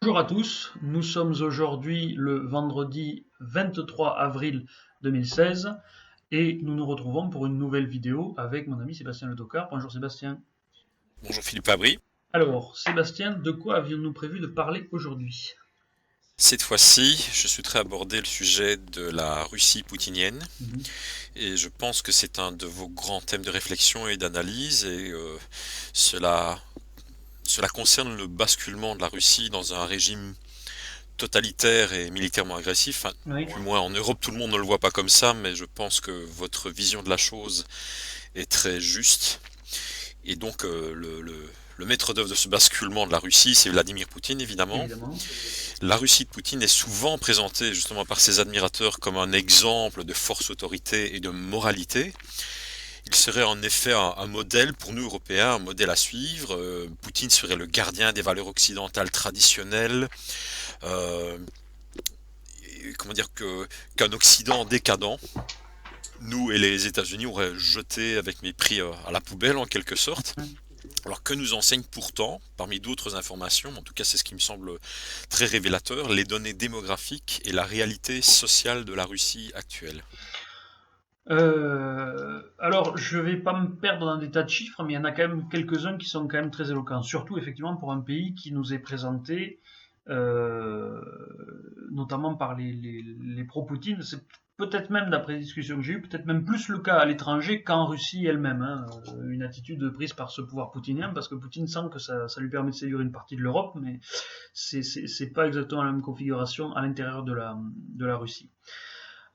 Bonjour à tous, nous sommes aujourd'hui le vendredi 23 avril 2016 et nous nous retrouvons pour une nouvelle vidéo avec mon ami Sébastien Le Tocard. Bonjour Sébastien. Bonjour Philippe Fabry. Alors Sébastien, de quoi avions-nous prévu de parler aujourd'hui? Cette fois-ci, je souhaiterais aborder le sujet de la Russie poutinienne Mhm. et je pense que c'est un de vos grands thèmes de réflexion et d'analyse et cela, cela concerne le basculement de la Russie dans un régime totalitaire et militairement agressif. Enfin, Oui. du moins en Europe, tout le monde ne le voit pas comme ça, mais je pense que votre vision de la chose est très juste. Et donc le maître d'œuvre de ce basculement de la Russie, c'est Vladimir Poutine évidemment. Évidemment. La Russie de Poutine est souvent présentée justement par ses admirateurs comme un exemple de force autorité et de moralité. Il serait en effet un modèle pour nous Européens, un modèle à suivre. Poutine serait le gardien des valeurs occidentales traditionnelles. Euh, Comment dire qu'un Occident décadent, nous et les États-Unis auraient jeté avec mépris à la poubelle en quelque sorte. Alors que nous enseigne pourtant, parmi d'autres informations, en tout cas c'est ce qui me semble très révélateur, les données démographiques et la réalité sociale de la Russie actuelle. Alors, je vais pas me perdre dans des tas de chiffres, mais il y en a quand même quelques-uns qui sont quand même très éloquents. Surtout, effectivement, pour un pays qui nous est présenté, euh, notamment par les pro-Poutine. C'est peut-être même, d'après les discussions que j'ai eues, peut-être même plus le cas à l'étranger qu'en Russie elle-même. Hein. Une attitude prise par ce pouvoir poutinien, parce que Poutine sent que ça lui permet de séduire une partie de l'Europe, mais c'est pas exactement la même configuration à l'intérieur de la Russie.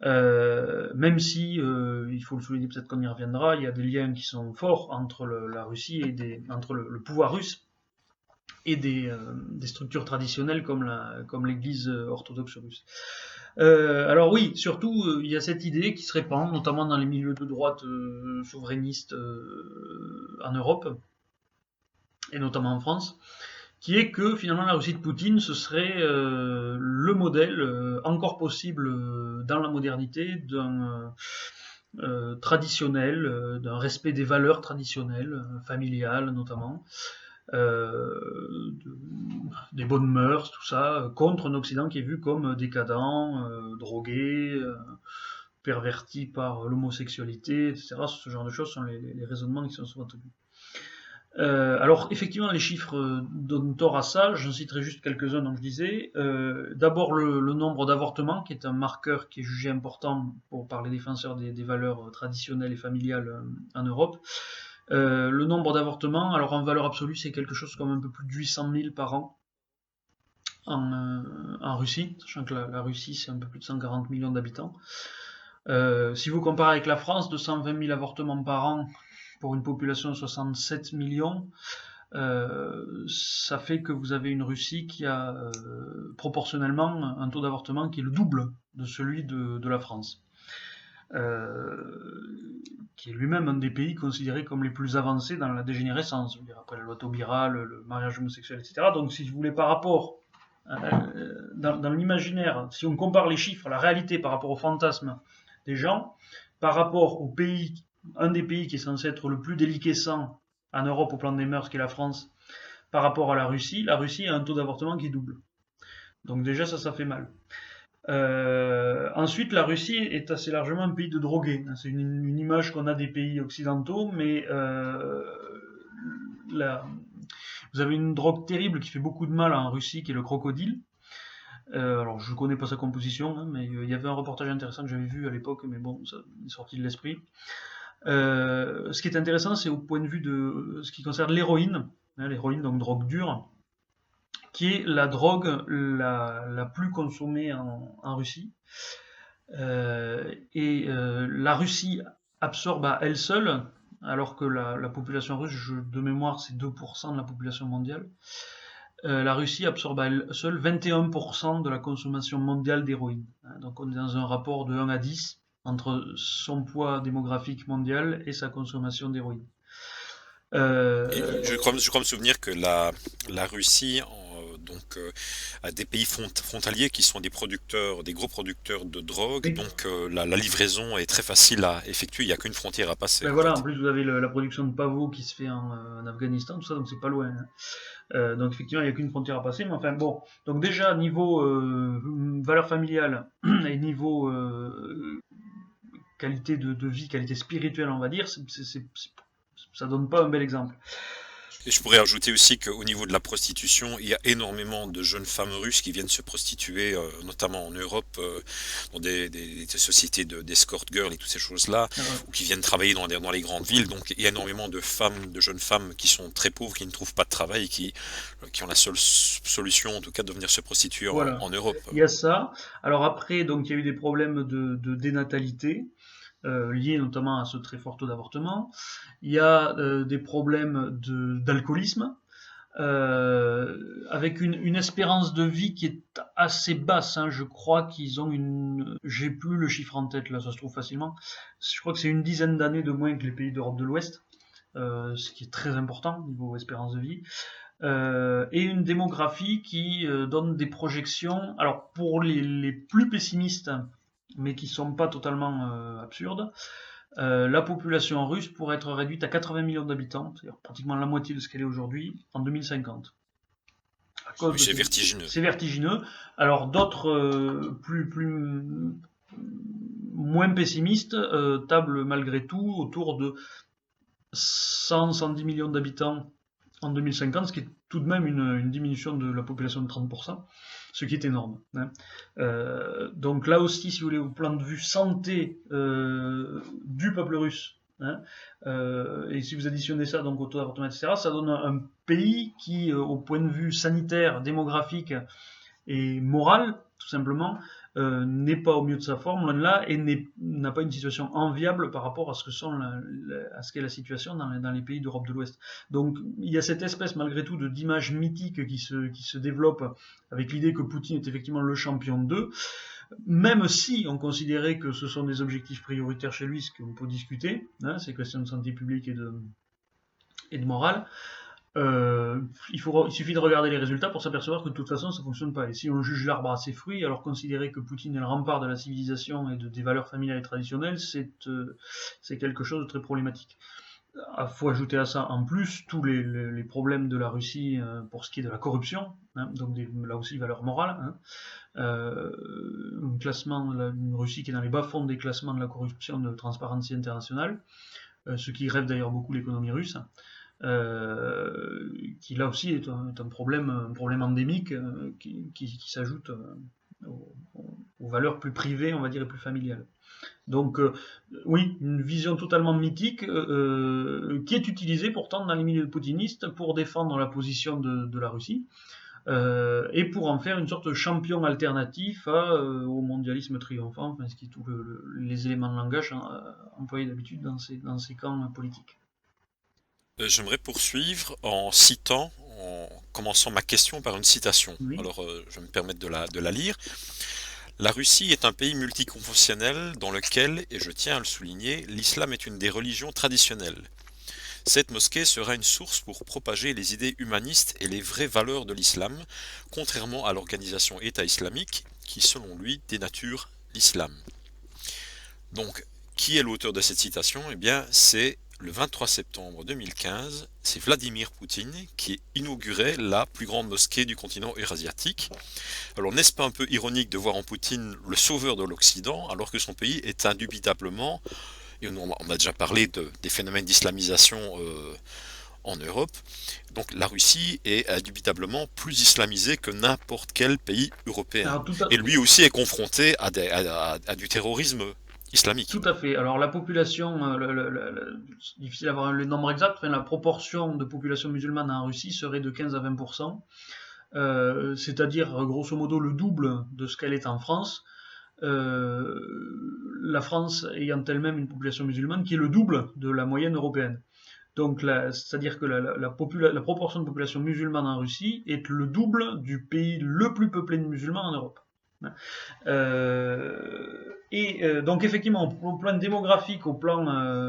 Même si, il faut le souligner, peut-être qu'on y reviendra, il y a des liens qui sont forts entre la Russie et entre le pouvoir russe et des structures traditionnelles comme l'Église orthodoxe russe. Alors oui, surtout, il y a cette idée qui se répand, notamment dans les milieux de droite souverainistes en Europe, et notamment en France, qui est que finalement la Russie de Poutine, ce serait le modèle encore possible dans la modernité d'un traditionnel, d'un respect des valeurs traditionnelles, familiales notamment, de, des bonnes mœurs, tout ça, contre un Occident qui est vu comme décadent, drogué, perverti par l'homosexualité, etc. Ce genre de choses sont les raisonnements qui sont souvent tenus. Alors effectivement, les chiffres donnent tort à ça. J'en citerai juste quelques-uns, donc je disais. D'abord le nombre d'avortements, qui est un marqueur qui est jugé important par les défenseurs des valeurs traditionnelles et familiales en Europe. Le nombre d'avortements, alors en valeur absolue, c'est quelque chose comme un peu plus de 800 000 par an en Russie, sachant que la Russie, c'est un peu plus de 140 millions d'habitants. Si vous comparez avec la France, 220 000 avortements par an pour une population de 67 millions, ça fait que vous avez une Russie qui a proportionnellement un taux d'avortement qui est le double de celui de la France. Qui est lui-même un des pays considérés comme les plus avancés dans la dégénérescence, après la loi Taubira, le mariage homosexuel, etc. Donc si je voulais par rapport, dans l'imaginaire, si on compare les chiffres, la réalité par rapport au fantasme des gens, par rapport au pays, un des pays qui est censé être le plus déliquescent en Europe au plan des mœurs, qui est la France, par rapport à la Russie a un taux d'avortement qui double. Donc déjà ça fait mal. Ensuite, la Russie est assez largement un pays de drogués. C'est une image qu'on a des pays occidentaux, mais la- vous avez une drogue terrible qui fait beaucoup de mal en Russie, qui est le crocodile. Alors, je connais pas sa composition, hein, mais il y avait un reportage intéressant que j'avais vu à l'époque, mais bon, ça est sorti de l'esprit. Ce qui est intéressant, c'est au point de vue de ce qui concerne l'héroïne, hein, l'héroïne, donc drogue dure, qui est la drogue la plus consommée en Russie. La Russie absorbe à elle seule, alors que la population russe, de mémoire, c'est 2% de la population mondiale. La Russie absorbe à elle seule 21% de la consommation mondiale d'héroïne. Donc on est dans un rapport de 1 à 10 entre son poids démographique mondial et sa consommation d'héroïne. Et Euh, je crois me souvenir que la Russie, à des pays frontaliers qui sont des gros producteurs de drogue. Oui. Donc la livraison est très facile à effectuer. Il n'y a qu'une frontière à passer Ben en voilà, en fait. plus vous avez la production de pavots qui se fait en Afghanistan, tout ça, donc c'est pas loin, hein. Donc effectivement, il n'y a qu'une frontière à passer, mais enfin bon. Donc déjà, niveau valeur familiale et niveau qualité de vie, qualité spirituelle, on va dire, ça donne pas un bel exemple. Et je pourrais ajouter aussi qu'au niveau de la prostitution, il y a énormément de jeunes femmes russes qui viennent se prostituer, notamment en Europe, dans des sociétés d'escort girls et toutes ces choses-là, ou qui viennent travailler dans les grandes villes. Donc il y a énormément de jeunes femmes qui sont très pauvres, qui ne trouvent pas de travail, qui ont la seule solution, en tout cas, de venir se prostituer Voilà, en Europe. il y a ça. Alors après, donc il y a eu des problèmes de dénatalité, liés notamment à ce très fort taux d'avortement. Il y a des problèmes d'alcoolisme, avec une espérance de vie qui est assez basse, hein. Je crois qu'ils ont j'ai plus le chiffre en tête là, ça se trouve facilement. Je crois que c'est une dizaine d'années de moins que les pays d'Europe de l'Ouest, ce qui est très important niveau espérance de vie. Et une démographie qui donne des projections, alors pour les plus pessimistes, mais qui sont pas totalement absurdes, la population russe pourrait être réduite à 80 millions d'habitants, c'est-à-dire pratiquement la moitié de ce qu'elle est aujourd'hui, en 2050. À cause Oui, de c'est vertigineux. c'est vertigineux. Alors d'autres moins pessimistes tablent malgré tout autour de 100-110 millions d'habitants en 2050, ce qui est tout de même une diminution de la population de 30%, ce qui est énorme, hein. Donc là aussi, si vous voulez, au plan de vue santé du peuple russe, hein, et si vous additionnez ça donc au taux d'avortement, etc., ça donne un pays qui, au point de vue sanitaire, démographique et moral, tout simplement, n'est pas au mieux de sa forme, loin de là, et n'a pas une situation enviable par rapport à ce qu'est la situation dans les pays d'Europe de l'Ouest. Donc il y a cette espèce malgré tout d'image mythique qui se développe avec l'idée que Poutine est effectivement le champion d'eux, même si on considérait que ce sont des objectifs prioritaires chez lui, ce qu'on peut discuter, hein, c'est question de santé publique et de morale. Il suffit de regarder les résultats pour s'apercevoir que de toute façon ça fonctionne pas. Et si on juge l'arbre à ses fruits, alors considérer que Poutine est le rempart de la civilisation et des valeurs familiales et traditionnelles, c'est quelque chose de très problématique. Il faut ajouter à ça en plus tous les problèmes de la Russie pour ce qui est de la corruption, hein, donc là aussi valeurs morales, hein. Une Russie qui est dans les bas-fonds des classements de la corruption de Transparency International, ce qui grève d'ailleurs beaucoup l'économie russe. Qui là aussi est un problème endémique qui s'ajoute aux valeurs plus privées, on va dire, et plus familiales. Donc oui, une vision totalement mythique qui est utilisée pourtant dans les milieux poutinistes pour défendre la position de la Russie et pour en faire une sorte de champion alternatif au mondialisme triomphant, enfin, ce qui est tous les éléments de langage employés d'habitude dans ces camps politiques. J'aimerais poursuivre en commençant ma question par une citation. Oui. Alors, je vais me permettre de la lire. La Russie est un pays multiconfessionnel dans lequel, et je tiens à le souligner, l'islam est une des religions traditionnelles. Cette mosquée sera une source pour propager les idées humanistes et les vraies valeurs de l'islam, contrairement à l'organisation État islamique qui, selon lui, dénature l'islam. Donc, qui est l'auteur de cette citation? Eh bien, c'est le 23 septembre 2015, c'est Vladimir Poutine qui inaugurait la plus grande mosquée du continent eurasiatique. Alors, n'est-ce pas un peu ironique de voir en Poutine le sauveur de l'Occident, alors que son pays est indubitablement, et on a déjà parlé des phénomènes d'islamisation en Europe, donc la Russie est indubitablement plus islamisée que n'importe quel pays européen. Alors, Et lui aussi est confronté à du terrorisme islamique. tout à fait. Alors la population, c'est difficile d'avoir le nombre exact, enfin, la proportion de population musulmane en Russie serait de 15 à 20%, c'est-à-dire grosso modo le double de ce qu'elle est en France. La France ayant elle-même une population musulmane qui est le double de la moyenne européenne. Donc, c'est-à-dire que la proportion de population musulmane en Russie est le double du pays le plus peuplé de musulmans en Europe. Donc effectivement, au plan démographique, au plan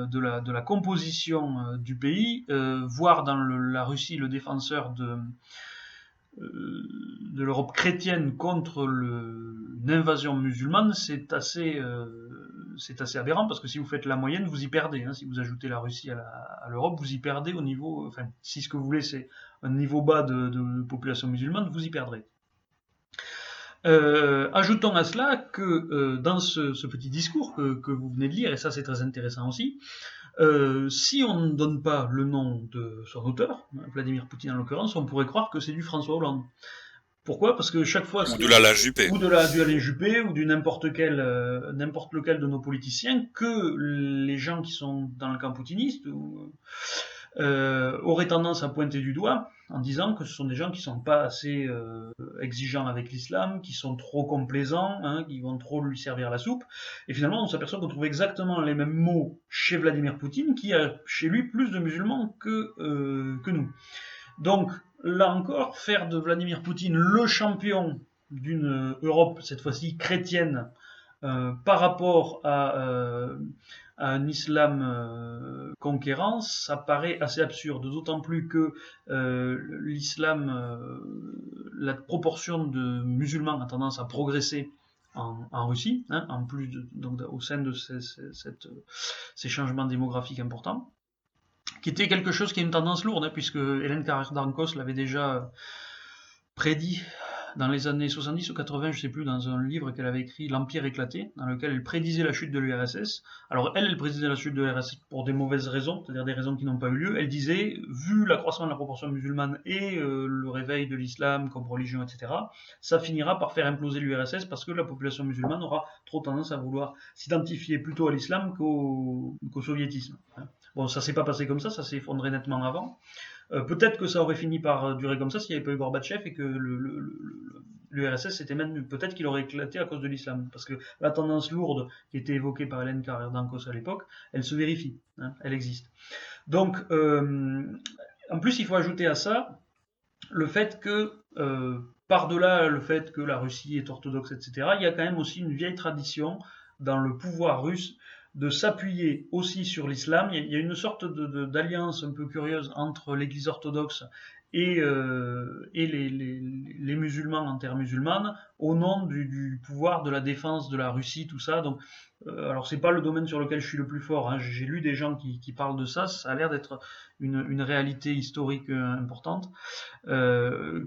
de la composition du pays, voir dans la Russie le défenseur de l'Europe chrétienne contre une invasion musulmane, c'est assez aberrant parce que si vous faites la moyenne, vous y perdez. Hein. Si vous ajoutez la Russie à l'Europe, vous y perdez au niveau. Enfin, si ce que vous voulez, c'est un niveau bas de population musulmane, vous y perdrez. Ajoutons à cela que dans ce petit discours que vous venez de lire, et ça c'est très intéressant aussi, si on ne donne pas le nom de son auteur, Vladimir Poutine en l'occurrence, on pourrait croire que c'est du François Hollande. Pourquoi? Parce que chaque fois, Ou de l'Alain Juppé. ou du Alain Juppé, ou du n'importe lequel de nos politiciens, que les gens qui sont dans le camp poutiniste auraient tendance à pointer du doigt en disant que ce sont des gens qui sont pas assez exigeants avec l'islam, qui sont trop complaisants, hein, qui vont trop lui servir la soupe. Et finalement, on s'aperçoit qu'on trouve exactement les mêmes mots chez Vladimir Poutine, qui a chez lui plus de musulmans que nous. Donc, là encore, faire de Vladimir Poutine le champion d'une Europe, cette fois-ci chrétienne, par rapport à un islam conquérant, ça paraît assez absurde, d'autant plus que l'islam, la proportion de musulmans a tendance à progresser en Russie, hein, en plus donc au sein de ces changements démographiques importants, qui était quelque chose qui est une tendance lourde, hein, puisque Hélène Carrère d'Ancos l'avait déjà prédit dans les années 70 ou 80, je sais plus, dans un livre qu'elle avait écrit, L'Empire éclaté, dans lequel elle prédisait la chute de l'URSS. Alors elle prédisait la chute de l'URSS pour des mauvaises raisons, c'est-à-dire des raisons qui n'ont pas eu lieu. Elle disait, vu l'accroissement de la proportion musulmane et le réveil de l'islam comme religion, etc., ça finira par faire imploser l'URSS parce que la population musulmane aura trop tendance à vouloir s'identifier plutôt à l'islam qu'au soviétisme. Bon, ça s'est pas passé comme ça s'est effondré nettement avant. Peut-être que ça aurait fini par durer comme ça s'il n'y avait pas eu Gorbatchev et que l'URSS c'était même peut-être qu'il aurait éclaté à cause de l'islam, parce que la tendance lourde qui était évoquée par Hélène Carrère d'Ancos à l'époque, elle se vérifie, hein, elle existe. Donc, en plus, il faut ajouter à ça le fait que par-delà le fait que la Russie est orthodoxe, etc., il y a quand même aussi une vieille tradition dans le pouvoir russe de s'appuyer aussi sur l'islam. Il y a une sorte d'alliance un peu curieuse entre l'Église orthodoxe et les musulmans en terre musulmane au nom du pouvoir de la défense de la Russie, tout ça. Donc, alors c'est pas le domaine sur lequel je suis le plus fort, hein. J'ai lu des gens qui parlent de ça, ça a l'air d'être une réalité historique importante,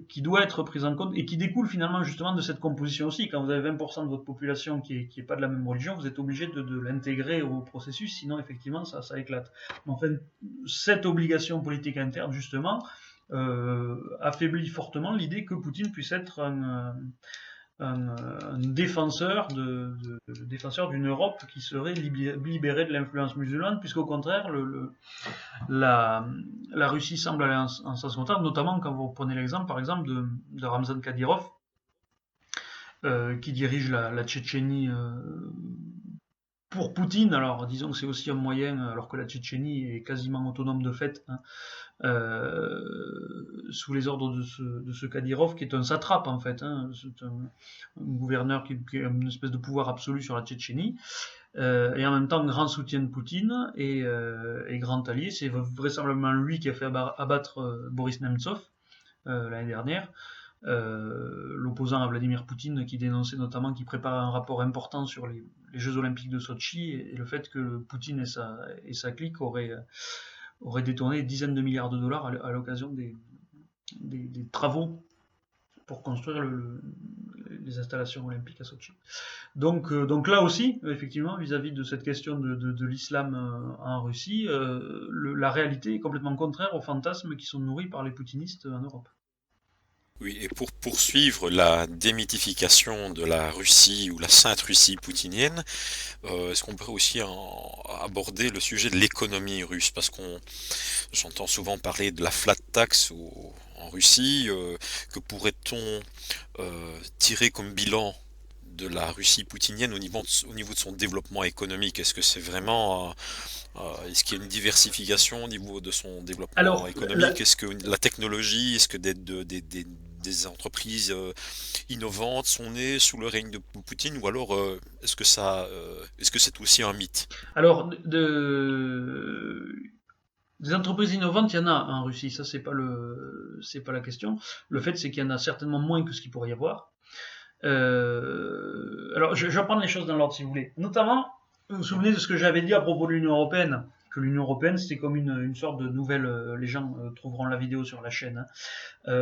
qui doit être prise en compte et qui découle finalement justement de cette composition aussi. Quand vous avez 20% de votre population qui est pas de la même religion, vous êtes obligé de l'intégrer au processus, sinon effectivement ça éclate. Mais enfin, cette obligation politique interne justement affaiblit fortement l'idée que Poutine puisse être un défenseur défenseur d'une Europe qui serait libérée de l'influence musulmane, puisqu'au contraire, la Russie semble aller en sens contraire, notamment quand vous prenez l'exemple, par exemple, de Ramzan Kadyrov, qui dirige la Tchétchénie pour Poutine. Alors, disons que c'est aussi un moyen, alors que la Tchétchénie est quasiment autonome de fait, hein, sous les ordres de ce Kadyrov, qui est un satrape en fait, hein. C'est un gouverneur qui a une espèce de pouvoir absolu sur la Tchétchénie, et en même temps grand soutien de Poutine et grand allié. C'est vraisemblablement lui qui a fait abattre Boris Nemtsov l'année dernière, l'opposant à Vladimir Poutine, qui dénonçait notamment, qui préparait un rapport important sur les Jeux Olympiques de Sochi, et le fait que Poutine et sa clique auraient détourné des dizaines de milliards de dollars à l'occasion des travaux pour construire les installations olympiques à Sochi. Donc là aussi, effectivement, vis-à-vis de cette question de l'islam en Russie, la réalité est complètement contraire aux fantasmes qui sont nourris par les poutinistes en Europe. Oui, et pour poursuivre la démythification de la Russie ou la Sainte Russie poutinienne, est-ce qu'on pourrait aussi aborder le sujet de l'économie russe? Parce j'entends souvent parler de la flat tax en Russie. Que pourrait-on tirer comme bilan de la Russie poutinienne au niveau de son développement économique? Est-ce que c'est vraiment, est-ce qu'il y a une diversification au niveau de son développement Alors, économique? Est-ce que la technologie, est-ce que des entreprises innovantes sont nées sous le règne de Poutine, ou alors est-ce que c'est aussi un mythe? alors Des entreprises innovantes, il y en a en Russie, ça c'est pas la question. Le fait c'est qu'il y en a certainement moins que ce qu'il pourrait y avoir. Alors je vais prendre les choses dans l'ordre si vous voulez. Notamment, vous vous souvenez de ce que j'avais dit à propos de l'Union Européenne, que l'Union Européenne c'était comme une sorte de nouvelle, les gens trouveront la vidéo sur la chaîne, hein,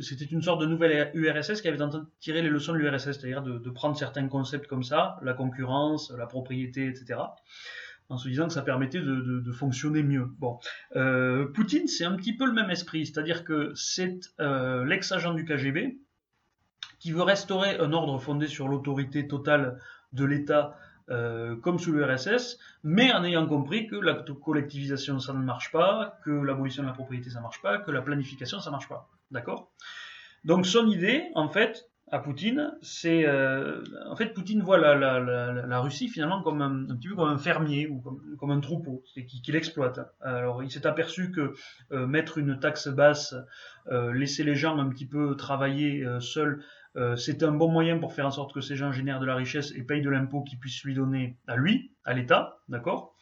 c'était une sorte de nouvelle URSS qui avait tenté de tirer les leçons de l'URSS, c'est-à-dire de prendre certains concepts comme ça, la concurrence, la propriété, etc., en se disant que ça permettait de fonctionner mieux. Bon, Poutine, c'est un petit peu le même esprit, c'est-à-dire que c'est l'ex-agent du KGB qui veut restaurer un ordre fondé sur l'autorité totale de l'État, comme sous l'URSS, mais en ayant compris que la collectivisation ça ne marche pas, que l'abolition de la propriété ça ne marche pas, que la planification ça ne marche pas. D'accord? Donc son idée, en fait, à Poutine, c'est en fait Poutine voit la Russie finalement comme un petit peu comme un fermier ou comme un troupeau qu'il exploite. Alors il s'est aperçu que mettre une taxe basse, laisser les gens un petit peu travailler seuls, c'est un bon moyen pour faire en sorte que ces gens génèrent de la richesse et payent de l'impôt qu'ils puissent lui donner à lui, à l'État, d'accord?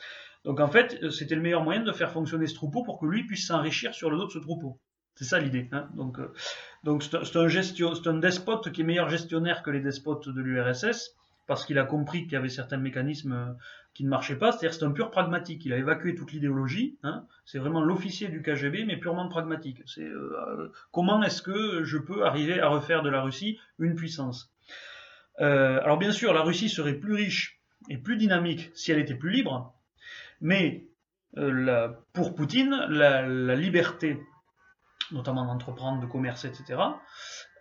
Donc en fait, c'était le meilleur moyen de faire fonctionner ce troupeau pour que lui puisse s'enrichir sur le dos de ce troupeau. C'est ça l'idée. Hein. Donc c'est un despote qui est meilleur gestionnaire que les despotes de l'URSS parce qu'il a compris qu'il y avait certains mécanismes qui ne marchaient pas. C'est-à-dire c'est un pur pragmatique. Il a évacué toute l'idéologie. Hein. C'est vraiment l'officier du KGB, mais purement pragmatique. C'est comment est-ce que je peux arriver à refaire de la Russie une puissance. Alors bien sûr, la Russie serait plus riche et plus dynamique si elle était plus libre, mais pour Poutine, la liberté, notamment d'entreprendre, de commercer, etc.,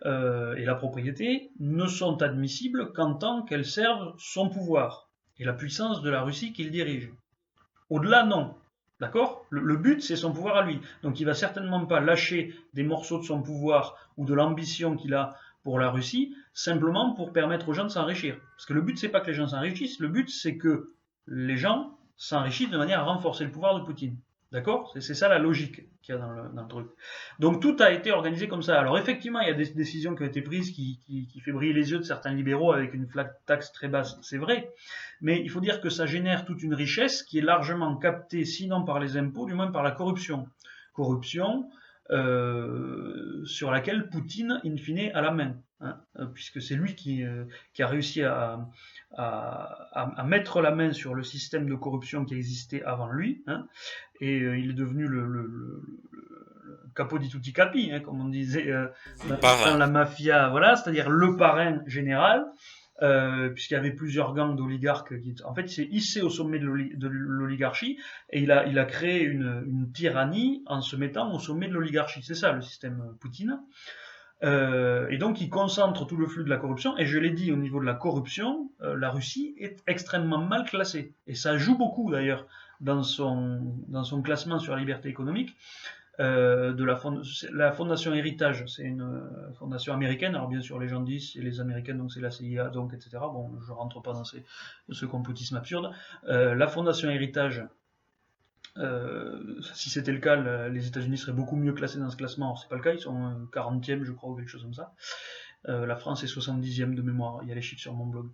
et la propriété, ne sont admissibles qu'en tant qu'elles servent son pouvoir et la puissance de la Russie qu'il dirige. Au-delà, non. D'accord? Le but, c'est son pouvoir à lui. Donc il va certainement pas lâcher des morceaux de son pouvoir ou de l'ambition qu'il a pour la Russie, simplement pour permettre aux gens de s'enrichir. Parce que le but, c'est pas que les gens s'enrichissent, le but, c'est que les gens s'enrichissent de manière à renforcer le pouvoir de Poutine. D'accord? C'est ça la logique qu'il y a dans le truc. Donc tout a été organisé comme ça. Alors effectivement, il y a des décisions qui ont été prises qui fait briller les yeux de certains libéraux avec une flat tax très basse, c'est vrai. Mais il faut dire que ça génère toute une richesse qui est largement captée, sinon par les impôts, du moins par la corruption. Corruption sur laquelle Poutine, in fine, a la main. Hein, puisque c'est lui qui a réussi à mettre la main sur le système de corruption qui existait avant lui. Hein, et il est devenu le capo di tutti capi, hein, comme on disait dans Parrain. la mafia, voilà, c'est-à-dire le parrain général, puisqu'il y avait plusieurs gangs d'oligarques qui, en fait, il s'est hissé au sommet de l'oligarchie et il a créé une tyrannie en se mettant au sommet de l'oligarchie. C'est ça le système Poutine. Et donc il concentre tout le flux de la corruption. Et je l'ai dit, au niveau de la corruption, la Russie est extrêmement mal classée. Et ça joue beaucoup d'ailleurs dans son classement sur la liberté économique. De la fondation Héritage, c'est une fondation américaine. Alors bien sûr, les gens disent c'est les Américains, donc c'est la CIA, donc etc. Bon, je rentre pas dans ce complotisme absurde. La fondation Héritage, si c'était le cas, les États-Unis seraient beaucoup mieux classés dans ce classement. Alors, c'est pas le cas, ils sont 40e, je crois, ou quelque chose comme ça. La France est 70e de mémoire, il y a les chiffres sur mon blog.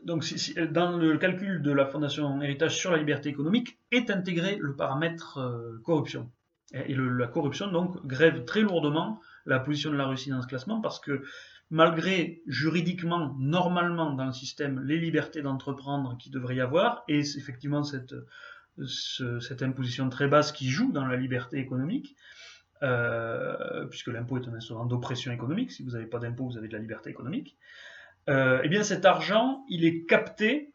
Donc, dans le calcul de la Fondation Héritage sur la liberté économique est intégré le paramètre corruption. Et la corruption, donc, grève très lourdement la position de la Russie dans ce classement parce que malgré juridiquement, normalement dans le système, les libertés d'entreprendre qu'il devrait y avoir, et effectivement cette imposition très basse qui joue dans la liberté économique, puisque l'impôt est un instrument d'oppression économique, si vous n'avez pas d'impôt, vous avez de la liberté économique, eh bien cet argent, il est capté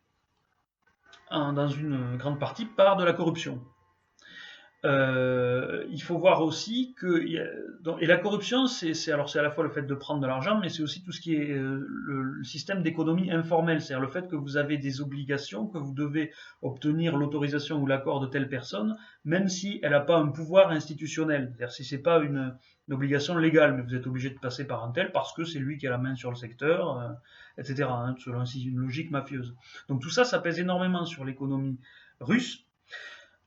dans une grande partie par de la corruption. Il faut voir aussi que et la corruption, c'est à la fois le fait de prendre de l'argent, mais c'est aussi tout ce qui est le système d'économie informelle, c'est-à-dire le fait que vous avez des obligations, que vous devez obtenir l'autorisation ou l'accord de telle personne, même si elle n'a pas un pouvoir institutionnel. C'est-à-dire si c'est pas une obligation légale, mais vous êtes obligé de passer par un tel parce que c'est lui qui a la main sur le secteur, etc. Hein, selon une logique mafieuse. Donc tout ça, ça pèse énormément sur l'économie russe.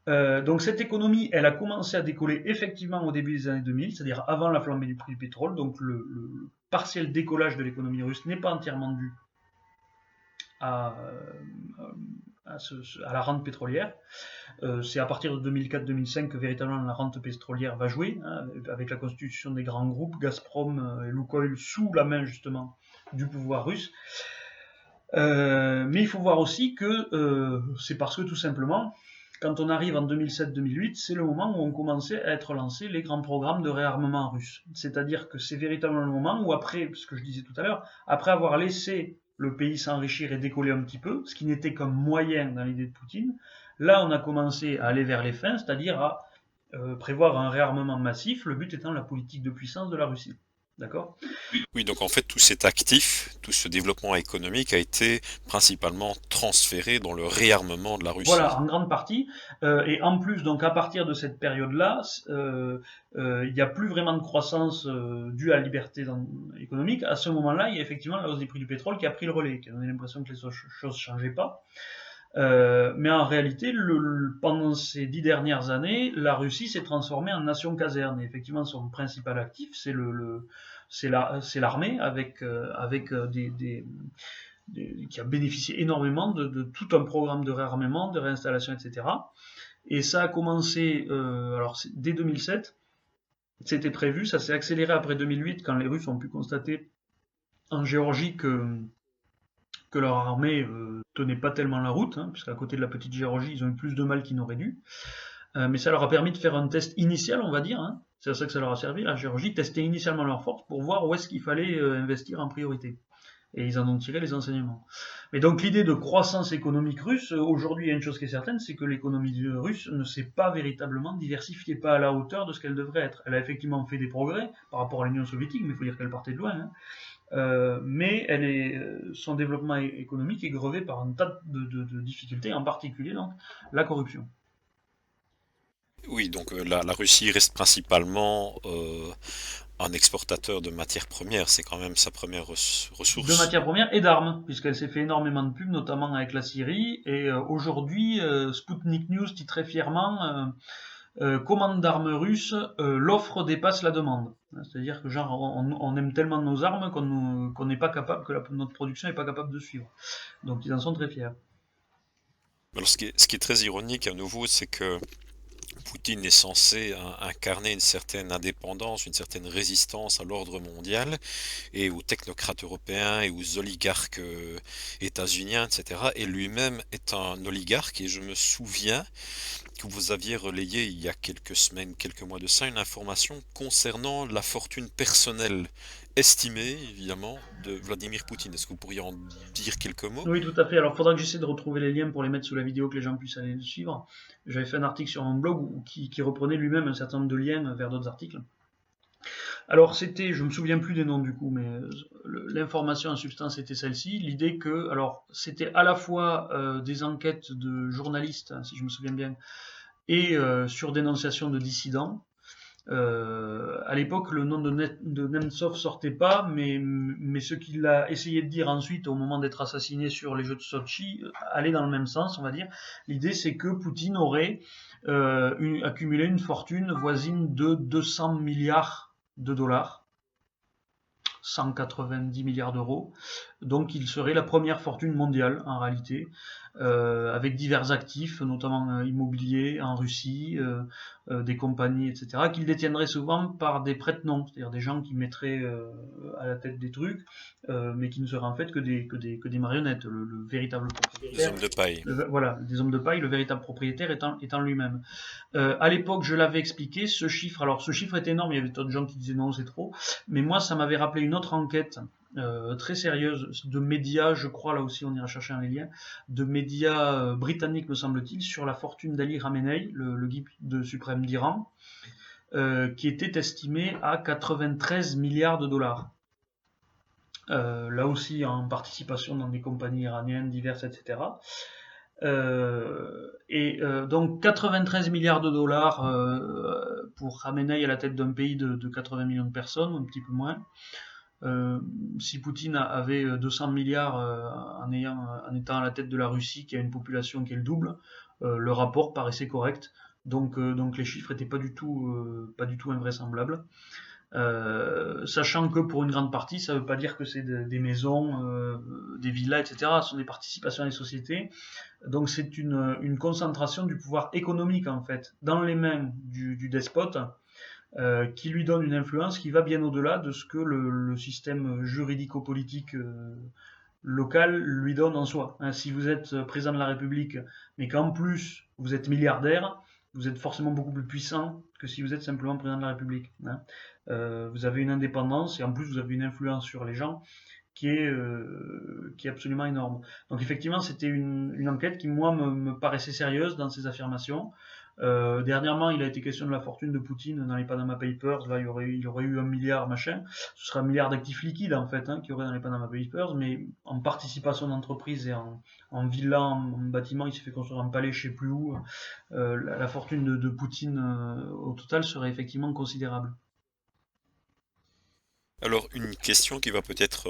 Donc cette économie, elle a commencé à décoller effectivement au début des années 2000, c'est-à-dire avant la flambée du prix du pétrole. Donc le partiel décollage de l'économie russe n'est pas entièrement dû à, à la rente pétrolière. C'est à partir de 2004-2005 que véritablement la rente pétrolière va jouer, hein, avec la constitution des grands groupes, Gazprom et Lukoil, sous la main justement du pouvoir russe. Mais il faut voir aussi que c'est parce que tout simplement, quand on arrive en 2007-2008, c'est le moment où ont commencé à être lancés les grands programmes de réarmement russes. C'est-à-dire que c'est véritablement le moment où après, ce que je disais tout à l'heure, après avoir laissé le pays s'enrichir et décoller un petit peu, ce qui n'était qu'un moyen dans l'idée de Poutine, là on a commencé à aller vers les fins, c'est-à-dire à prévoir un réarmement massif, le but étant la politique de puissance de la Russie. D'accord ? Oui, donc en fait, tout cet actif, tout ce développement économique a été principalement transféré dans le réarmement de la Voilà, Russie. en grande partie. Et en plus, donc à partir de cette période-là, il n'y a plus vraiment de croissance due à la liberté économique. À ce moment-là, il y a effectivement la hausse des prix du pétrole qui a pris le relais, qui a donné l'impression que les choses ne changeaient pas. Mais en réalité, pendant ces 10 dernières années, la Russie s'est transformée en nation caserne. Et effectivement, son principal actif, c'est l'armée, avec qui a bénéficié énormément de tout un programme de réarmement, de réinstallation, etc. Et ça a commencé, alors dès 2007, c'était prévu, ça s'est accéléré après 2008 quand les Russes ont pu constater en Géorgie que leur armée tenait pas tellement la route, hein, puisqu'à côté de la petite Géorgie, ils ont eu plus de mal qu'ils n'auraient dû. Mais ça leur a permis de faire un test initial, on va dire, hein. C'est à ça que ça leur a servi, la Géorgie, tester initialement leur force pour voir où est-ce qu'il fallait investir en priorité. Et ils en ont tiré les enseignements. Mais donc l'idée de croissance économique russe, aujourd'hui il y a une chose qui est certaine, c'est que l'économie russe ne s'est pas véritablement diversifiée, pas à la hauteur de ce qu'elle devrait être. Elle a effectivement fait des progrès par rapport à l'Union soviétique, mais il faut dire qu'elle partait de loin, hein. Mais son développement économique est grevé par un tas de difficultés, en particulier donc la corruption. Oui, donc la Russie reste principalement un exportateur de matières premières, c'est quand même sa première De ressource. matières premières et d'armes, puisqu'elle s'est fait énormément de pubs, notamment avec la Syrie. Et aujourd'hui, Sputnik News titrait fièrement commande d'armes russes, l'offre dépasse la demande. C'est-à-dire que genre on aime tellement nos armes qu'on n'est pas capable, que notre production n'est pas capable de suivre. Donc ils en sont très fiers. Alors ce qui est très ironique à nouveau, c'est que Poutine est censé incarner une certaine indépendance, une certaine résistance à l'ordre mondial et aux technocrates européens et aux oligarques états-uniens, etc. Et lui-même est un oligarque et je me souviens que vous aviez relayé il y a quelques semaines, quelques mois de ça, une information concernant la fortune personnelle estimée, évidemment, de Vladimir Poutine. Est-ce que vous pourriez en dire quelques mots? Oui, tout à fait. Alors, il faudra que j'essaie de retrouver les liens pour les mettre sous la vidéo, que les gens puissent aller le suivre. J'avais fait un article sur mon blog qui reprenait lui-même un certain nombre de liens vers d'autres articles. Alors, je me souviens plus des noms du coup, mais l'information en substance était celle-ci. L'idée que, alors, c'était à la fois des enquêtes de journalistes, hein, si je me souviens bien, et sur dénonciation de dissidents. À l'époque, le nom de Nemtsov sortait pas, mais ce qu'il a essayé de dire ensuite, au moment d'être assassiné sur les Jeux de Sochi, allait dans le même sens, on va dire. L'idée, c'est que Poutine aurait accumulé une fortune voisine de 200 milliards de dollars, 190 milliards d'euros. Donc il serait la première fortune mondiale en réalité, avec divers actifs, notamment immobiliers en Russie, des compagnies, etc., qu'il détiendrait souvent par des prête-noms, c'est-à-dire des gens qui mettraient à la tête des trucs, mais qui ne seraient en fait que des marionnettes. Le véritable Des propriétaire, hommes de paille. voilà, des hommes de paille, le véritable propriétaire étant lui-même. À l'époque, je l'avais expliqué, alors ce chiffre est énorme, il y avait d'autres gens qui disaient non, c'est trop, mais moi, ça m'avait rappelé une autre enquête très sérieuse de médias, je crois, là aussi on ira chercher un lien, de médias britanniques, me semble-t-il, sur la fortune d'Ali Khamenei, le guide suprême d'Iran, qui était estimé à 93 milliards de dollars. Là aussi en participation dans des compagnies iraniennes diverses, etc. Donc 93 milliards de dollars pour Khamenei à la tête d'un pays de 80 millions de personnes, un petit peu moins. Si Poutine avait 200 milliards en étant à la tête de la Russie, qui a une population qui est le double, le rapport paraissait correct. Donc les chiffres n'étaient pas du tout invraisemblables. Sachant que pour une grande partie, ça ne veut pas dire que c'est des maisons, des villas, etc. Ce sont des participations à des sociétés. Donc c'est une concentration du pouvoir économique en fait dans les mains du despote, qui lui donne une influence qui va bien au-delà de ce que le système juridico-politique local lui donne en soi. Hein, si vous êtes président de la République, mais qu'en plus vous êtes milliardaire, vous êtes forcément beaucoup plus puissant que si vous êtes simplement président de la République. Hein. Vous avez une indépendance et en plus vous avez une influence sur les gens qui est absolument énorme. Donc effectivement, c'était une enquête qui, moi, me paraissait sérieuse dans ses affirmations. Dernièrement, il a été question de la fortune de Poutine dans les Panama Papers. Là, il aurait eu 1 milliard, machin. Ce sera 1 milliard d'actifs liquides, en fait, qu'il y aurait dans les Panama Papers. Mais en participation d'entreprise et en villa, en bâtiment, il s'est fait construire un palais, je sais plus où. La fortune de Poutine, au total, serait effectivement considérable. Alors, une question qui va peut-être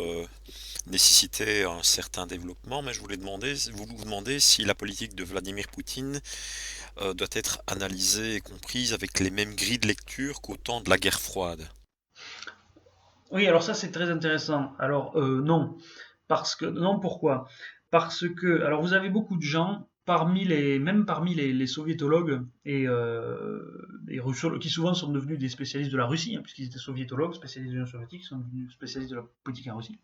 nécessiter un certain développement, mais je voulais vous demander si la politique de Vladimir Poutine doit être analysée et comprise avec les mêmes grilles de lecture qu'au temps de la guerre froide. Oui, alors ça c'est très intéressant. Alors non, non, pourquoi? Parce que alors vous avez beaucoup de gens même parmi les soviétologues et russologues qui souvent sont devenus des spécialistes de la Russie, hein, puisqu'ils étaient soviétologues, spécialistes de l'Union soviétique, ils sont devenus spécialistes de la politique en Russie.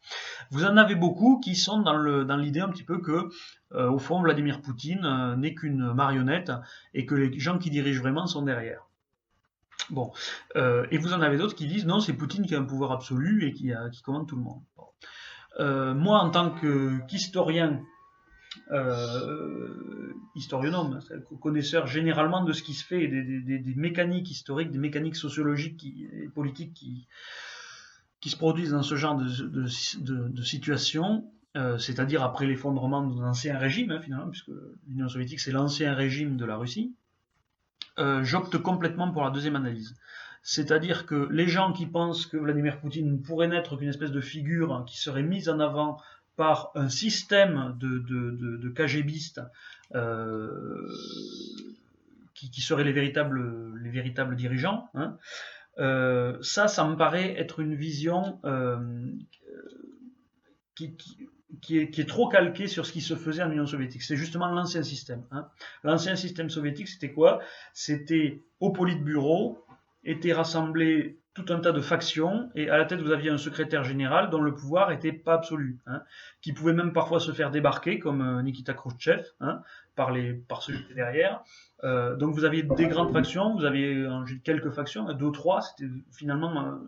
Vous en avez beaucoup qui sont dans l'idée un petit peu que au fond Vladimir Poutine n'est qu'une marionnette et que les gens qui dirigent vraiment sont derrière. Bon, et vous en avez d'autres qui disent non, c'est Poutine qui a un pouvoir absolu et qui commande tout le monde. Bon. Moi, en tant qu'historien, historionome, connaisseur généralement de ce qui se fait, des mécaniques historiques, des mécaniques sociologiques et politiques qui se produisent dans ce genre de situation, c'est-à-dire après l'effondrement de l'ancien régime, hein, finalement, puisque l'Union soviétique c'est l'ancien régime de la Russie. J'opte complètement pour la deuxième analyse. C'est-à-dire que les gens qui pensent que Vladimir Poutine ne pourrait n'être qu'une espèce de figure qui serait mise en avant par un système de KGBistes qui seraient les véritables dirigeants, hein, ça me paraît être une vision qui est trop calqué sur ce qui se faisait en Union soviétique. C'est justement l'ancien système. Hein. L'ancien système soviétique, c'était quoi? C'était au Politburo, étaient rassemblés tout un tas de factions, et à la tête, vous aviez un secrétaire général dont le pouvoir n'était pas absolu, hein, qui pouvait même parfois se faire débarquer, comme Nikita Khrouchtchev, hein, par ceux qui étaient derrière. Donc vous aviez des grandes factions, vous aviez quelques factions, 2 ou 3, c'était finalement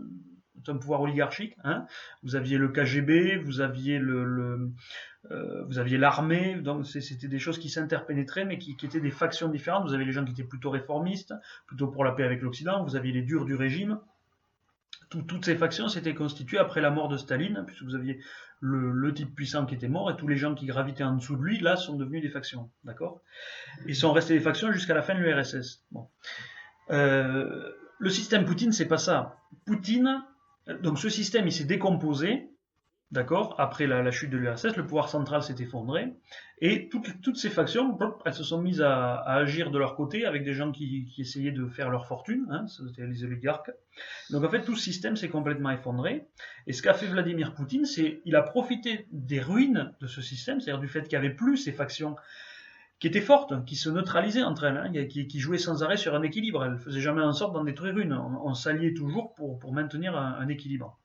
un pouvoir oligarchique. Hein. Vous aviez le KGB, vous aviez vous aviez l'armée, donc c'était des choses qui s'interpénétraient, mais qui étaient des factions différentes. Vous avez les gens qui étaient plutôt réformistes, plutôt pour la paix avec l'Occident. Vous aviez les durs du régime. Toutes ces factions s'étaient constituées après la mort de Staline, puisque vous aviez le type puissant qui était mort, et tous les gens qui gravitaient en dessous de lui, là, sont devenus des factions. D'accord? Ils sont restés des factions jusqu'à la fin de l'URSS. Bon. Le système Poutine, c'est pas ça. Donc ce système, il s'est décomposé, d'accord, après la chute de l'URSS, le pouvoir central s'est effondré, et toutes ces factions, elles se sont mises à agir de leur côté avec des gens qui essayaient de faire leur fortune, hein, c'était les oligarques. Donc en fait, tout ce système s'est complètement effondré, et ce qu'a fait Vladimir Poutine, c'est il a profité des ruines de ce système, c'est-à-dire du fait qu'il n'y avait plus ces factions qui étaient fortes, qui se neutralisaient entre elles, hein, qui jouaient sans arrêt sur un équilibre. Elles ne faisaient jamais en sorte d'en détruire une. On s'alliait toujours pour maintenir un équilibre.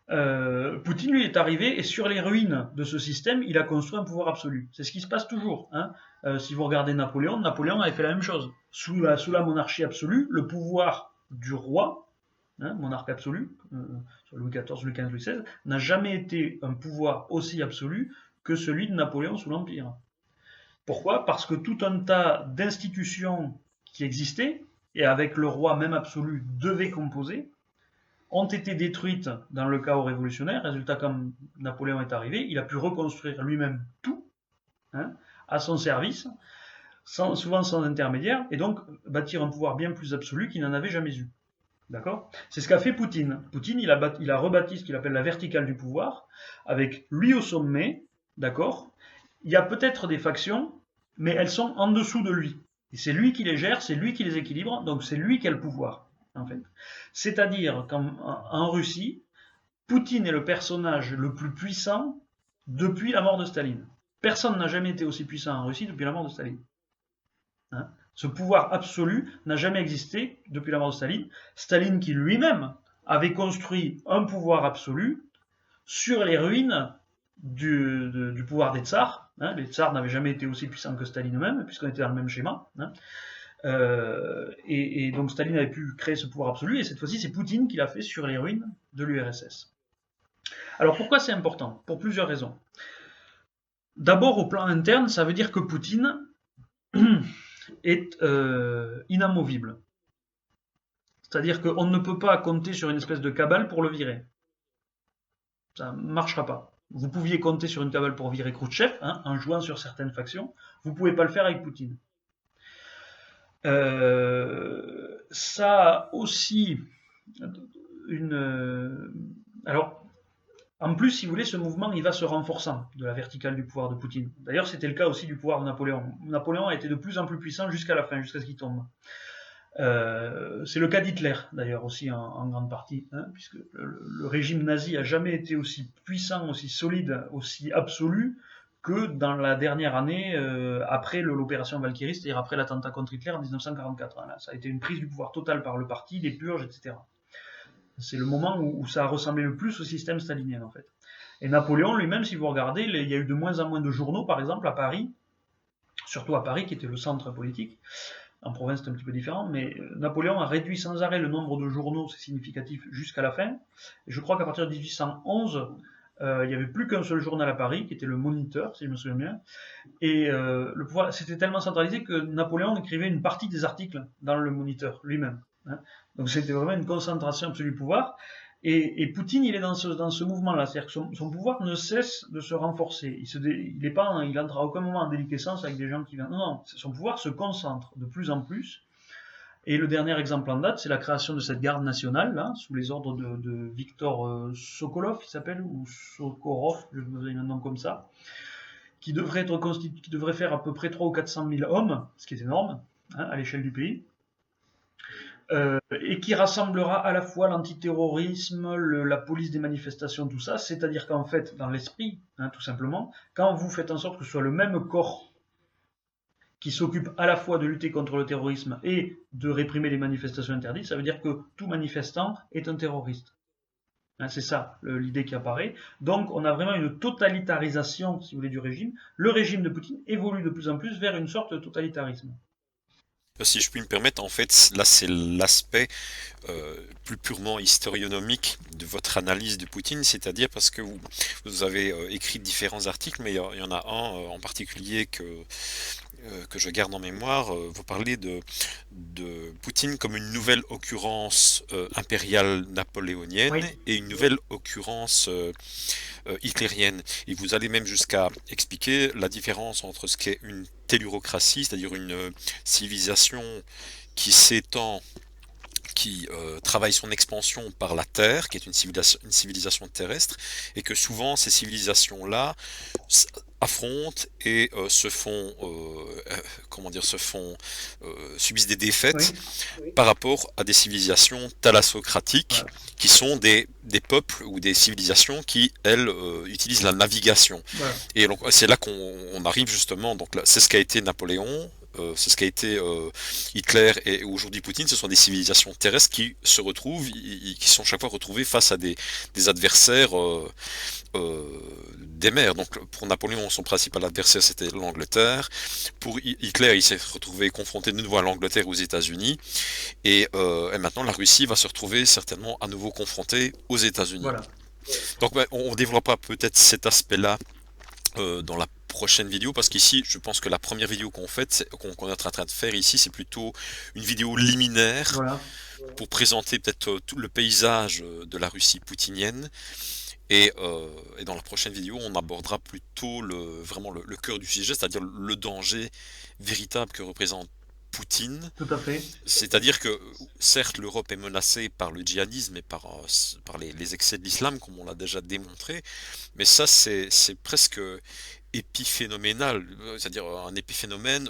Poutine, lui, est arrivé et sur les ruines de ce système, il a construit un pouvoir absolu. C'est ce qui se passe toujours. Hein. Si vous regardez Napoléon avait fait la même chose. Sous la monarchie absolue, le pouvoir du roi, hein, monarque absolu, sur Louis XIV, Louis XV, Louis XVI, n'a jamais été un pouvoir aussi absolu que celui de Napoléon sous l'Empire. Pourquoi? Parce que tout un tas d'institutions qui existaient, et avec le roi même absolu devaient composer, ont été détruites dans le chaos révolutionnaire. Résultat, quand Napoléon est arrivé, il a pu reconstruire lui-même tout, hein, à son service, souvent sans intermédiaire, et donc bâtir un pouvoir bien plus absolu qu'il n'en avait jamais eu. D'accord? C'est ce qu'a fait Poutine. Poutine, il a rebâti ce qu'il appelle la verticale du pouvoir, avec lui au sommet, d'accord? Il y a peut-être des factions, mais elles sont en dessous de lui. Et c'est lui qui les gère, c'est lui qui les équilibre, donc c'est lui qui a le pouvoir. en fait. C'est-à-dire qu'en Russie, Poutine est le personnage le plus puissant depuis la mort de Staline. Personne n'a jamais été aussi puissant en Russie depuis la mort de Staline. Hein. Ce pouvoir absolu n'a jamais existé depuis la mort de Staline. Staline qui lui-même avait construit un pouvoir absolu sur les ruines du pouvoir des tsars. Hein. Les tsars n'avaient jamais été aussi puissants que Staline eux-mêmes, puisqu'on était dans le même schéma. Hein. Et donc Staline avait pu créer ce pouvoir absolu, et cette fois-ci c'est Poutine qui l'a fait sur les ruines de l'URSS. Alors pourquoi c'est important? Pour plusieurs raisons. D'abord au plan interne, ça veut dire que Poutine est inamovible. C'est-à-dire qu'on ne peut pas compter sur une espèce de cabale pour le virer. Ça ne marchera pas. Vous pouviez compter sur une cabale pour virer Khrouchtchev, hein, en jouant sur certaines factions. Vous ne pouvez pas le faire avec Poutine. Ça a aussi une... Alors, en plus, si vous voulez, ce mouvement, il va se renforçant de la verticale du pouvoir de Poutine. D'ailleurs, c'était le cas aussi du pouvoir de Napoléon. Napoléon a été de plus en plus puissant jusqu'à la fin, jusqu'à ce qu'il tombe. C'est le cas d'Hitler, d'ailleurs, aussi en grande partie, hein, puisque le régime nazi a jamais été aussi puissant, aussi solide, aussi absolu que dans la dernière année après l'opération Valkyrie, c'est-à-dire après l'attentat contre Hitler en 1944. Hein, là, ça a été une prise du pouvoir totale par le parti, les purges, etc. C'est le moment où ça a ressemblé le plus au système stalinien, en fait. Et Napoléon lui-même, si vous regardez, il y a eu de moins en moins de journaux, par exemple, à Paris, surtout à Paris, qui était le centre politique. En province, c'est un petit peu différent, mais Napoléon a réduit sans arrêt le nombre de journaux, c'est significatif, jusqu'à la fin. Et je crois qu'à partir de 1811, il n'y avait plus qu'un seul journal à Paris, qui était le Moniteur, si je me souviens bien. Et le pouvoir, c'était tellement centralisé que Napoléon écrivait une partie des articles dans le Moniteur lui-même. Hein. Donc c'était vraiment une concentration absolue du pouvoir. Et Poutine, il est dans ce mouvement-là, c'est-à-dire que son pouvoir ne cesse de se renforcer. Il entre à aucun moment en déliquescence avec des gens qui viennent. Non, non, son pouvoir se concentre de plus en plus. Et le dernier exemple en date, c'est la création de cette garde nationale, là, sous les ordres de Viktor Sokolov, il s'appelle, ou Sokorov, je me souviens un nom comme ça, qui devrait faire à peu près 300 ou 400 000 hommes, ce qui est énorme, hein, à l'échelle du pays. Et qui rassemblera à la fois l'antiterrorisme, la police des manifestations, tout ça, c'est-à-dire qu'en fait, dans l'esprit, hein, tout simplement, quand vous faites en sorte que ce soit le même corps qui s'occupe à la fois de lutter contre le terrorisme et de réprimer les manifestations interdites, ça veut dire que tout manifestant est un terroriste. Hein, c'est ça l'idée qui apparaît. Donc on a vraiment une totalitarisation, si vous voulez, du régime. Le régime de Poutine évolue de plus en plus vers une sorte de totalitarisme. Si je puis me permettre, en fait, là c'est l'aspect plus purement historionomique de votre analyse de Poutine, c'est-à-dire parce que vous avez écrit différents articles, mais il y en a un en particulier que je garde en mémoire. Vous parlez de Poutine comme une nouvelle occurrence impériale napoléonienne Oui, et une nouvelle occurrence hitlérienne. Et vous allez même jusqu'à expliquer la différence entre ce qu'est une tellurocratie, c'est-à-dire une civilisation qui s'étend, qui travaille son expansion par la terre, qui est une civilisation terrestre, et que souvent ces civilisations-là affrontent et se font, comment dire, subissent des défaites oui, par rapport à des civilisations thalassocratiques, voilà. qui sont des peuples ou des civilisations qui, elles, utilisent la navigation. Voilà. Et donc, c'est là qu'on arrive justement, donc c'est ce qu'a été Napoléon, c'est ce qu'a été Hitler et aujourd'hui Poutine, ce sont des civilisations terrestres qui se retrouvent, qui sont chaque fois retrouvées face à des adversaires des mers. Donc pour Napoléon, son principal adversaire c'était l'Angleterre. Pour Hitler, il s'est retrouvé confronté de nouveau à l'Angleterre et aux États-Unis. Et maintenant, la Russie va se retrouver certainement à nouveau confrontée aux États-Unis. Voilà. Donc on développera peut-être cet aspect-là dans la prochaine vidéo, parce qu'ici je pense que la première vidéo qu'on est en train de faire ici, c'est plutôt une vidéo liminaire Voilà. pour présenter peut-être tout le paysage de la Russie poutinienne. Et dans la prochaine vidéo, on abordera plutôt vraiment le cœur du sujet, c'est-à-dire le danger véritable que représente Poutine. Tout à fait. C'est-à-dire que certes l'Europe est menacée par le djihadisme et par les excès de l'islam, comme on l'a déjà démontré, mais ça c'est presque épiphénoménal, c'est-à-dire un épiphénomène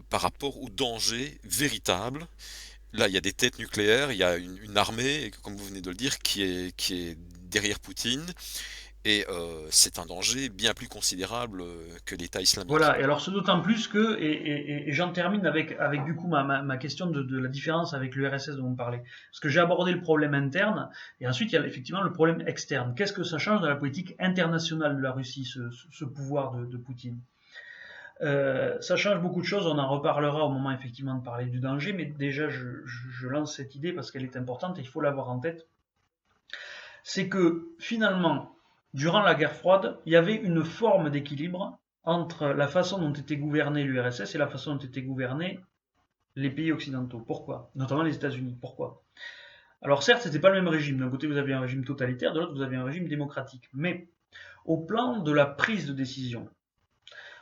par rapport au danger véritable Là, il y a des têtes nucléaires, il y a une armée, comme vous venez de le dire, qui est derrière Poutine, et c'est un danger bien plus considérable que l'État islamique. Voilà, et alors c'est d'autant plus que, et j'en termine avec du coup ma question de la différence avec l'URSS dont on parlait. Parce que j'ai abordé le problème interne, et ensuite il y a effectivement le problème externe. Qu'est-ce que ça change dans la politique internationale de la Russie, ce pouvoir de Poutine? Ça change beaucoup de choses, on en reparlera au moment effectivement de parler du danger, mais déjà je lance cette idée parce qu'elle est importante et il faut l'avoir en tête. C'est que finalement, durant la guerre froide, il y avait une forme d'équilibre entre la façon dont était gouvernée l'URSS et la façon dont étaient gouvernés les pays occidentaux. Pourquoi? Notamment les États-Unis. Pourquoi? Alors certes, c'était pas le même régime. D'un côté, vous aviez un régime totalitaire, de l'autre, vous aviez un régime démocratique. Mais au plan de la prise de décision,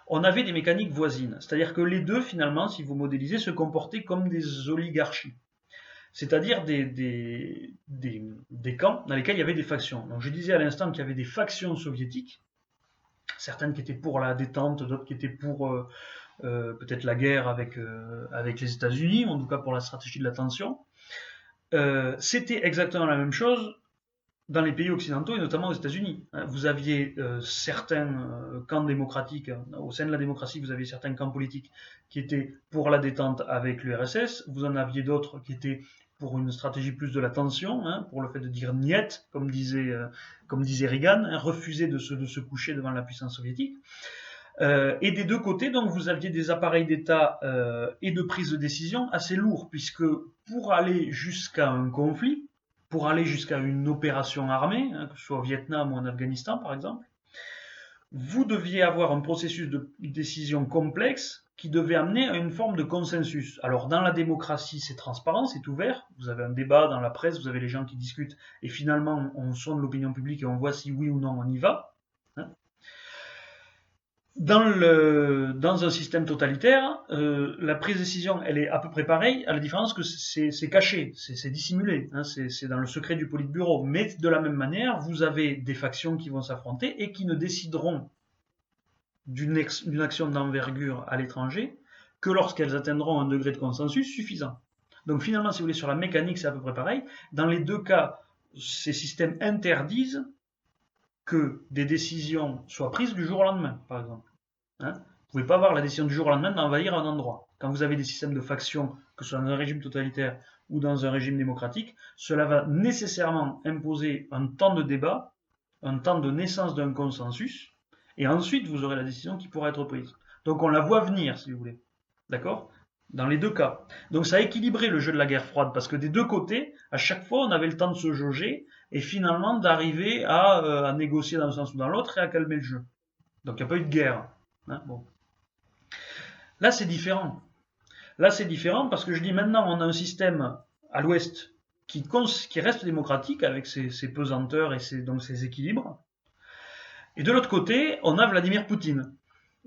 on avait des mécaniques voisines. C'est-à-dire que les deux, finalement, si vous modélisez, se comportaient comme des oligarchies. C'est-à-dire des camps dans lesquels il y avait des factions. Donc je disais à l'instant qu'il y avait des factions soviétiques, certaines qui étaient pour la détente, d'autres qui étaient pour peut-être la guerre avec les États-Unis, en tout cas pour la stratégie de la tension. C'était exactement la même chose dans les pays occidentaux et notamment aux États-Unis. Vous aviez certains camps démocratiques, au sein de la démocratie, vous aviez certains camps politiques qui étaient pour la détente avec l'URSS, vous en aviez d'autres qui étaient pour une stratégie plus de la tension, pour le fait de dire niet, comme disait Reagan, refuser de se coucher devant la puissance soviétique. Et des deux côtés, donc, vous aviez des appareils d'État et de prise de décision assez lourds, puisque pour aller jusqu'à un conflit, pour aller jusqu'à une opération armée, que ce soit au Vietnam ou en Afghanistan par exemple, vous deviez avoir un processus de décision complexe qui devait amener à une forme de consensus. Alors dans la démocratie, c'est transparent, c'est ouvert, vous avez un débat dans la presse, vous avez les gens qui discutent, et finalement on sonde l'opinion publique et on voit si oui ou non on y va. Dans un système totalitaire, la prise de décision, elle est à peu près pareille, à la différence que c'est caché, c'est dissimulé, c'est dans le secret du politburo. Mais de la même manière, vous avez des factions qui vont s'affronter et qui ne décideront d'une action d'envergure à l'étranger que lorsqu'elles atteindront un degré de consensus suffisant. Donc finalement, si vous voulez, sur la mécanique, c'est à peu près pareil. Dans les deux cas, ces systèmes interdisent que des décisions soient prises du jour au lendemain, par exemple. Vous ne pouvez pas avoir la décision du jour au lendemain d'envahir un endroit. Quand vous avez des systèmes de factions, que ce soit dans un régime totalitaire ou dans un régime démocratique, cela va nécessairement imposer un temps de débat, un temps de naissance d'un consensus, et ensuite vous aurez la décision qui pourra être prise. Donc on la voit venir, si vous voulez. D'accord? Dans les deux cas. Donc ça a équilibré le jeu de la guerre froide, parce que des deux côtés, à chaque fois, on avait le temps de se jauger, et finalement d'arriver à négocier dans un sens ou dans l'autre et à calmer le jeu. Donc il n'y a pas eu de guerre. Bon. Là, c'est différent. Là, c'est différent parce que je dis maintenant, on a un système à l'ouest qui reste démocratique avec ses pesanteurs et donc ses équilibres. Et de l'autre côté, on a Vladimir Poutine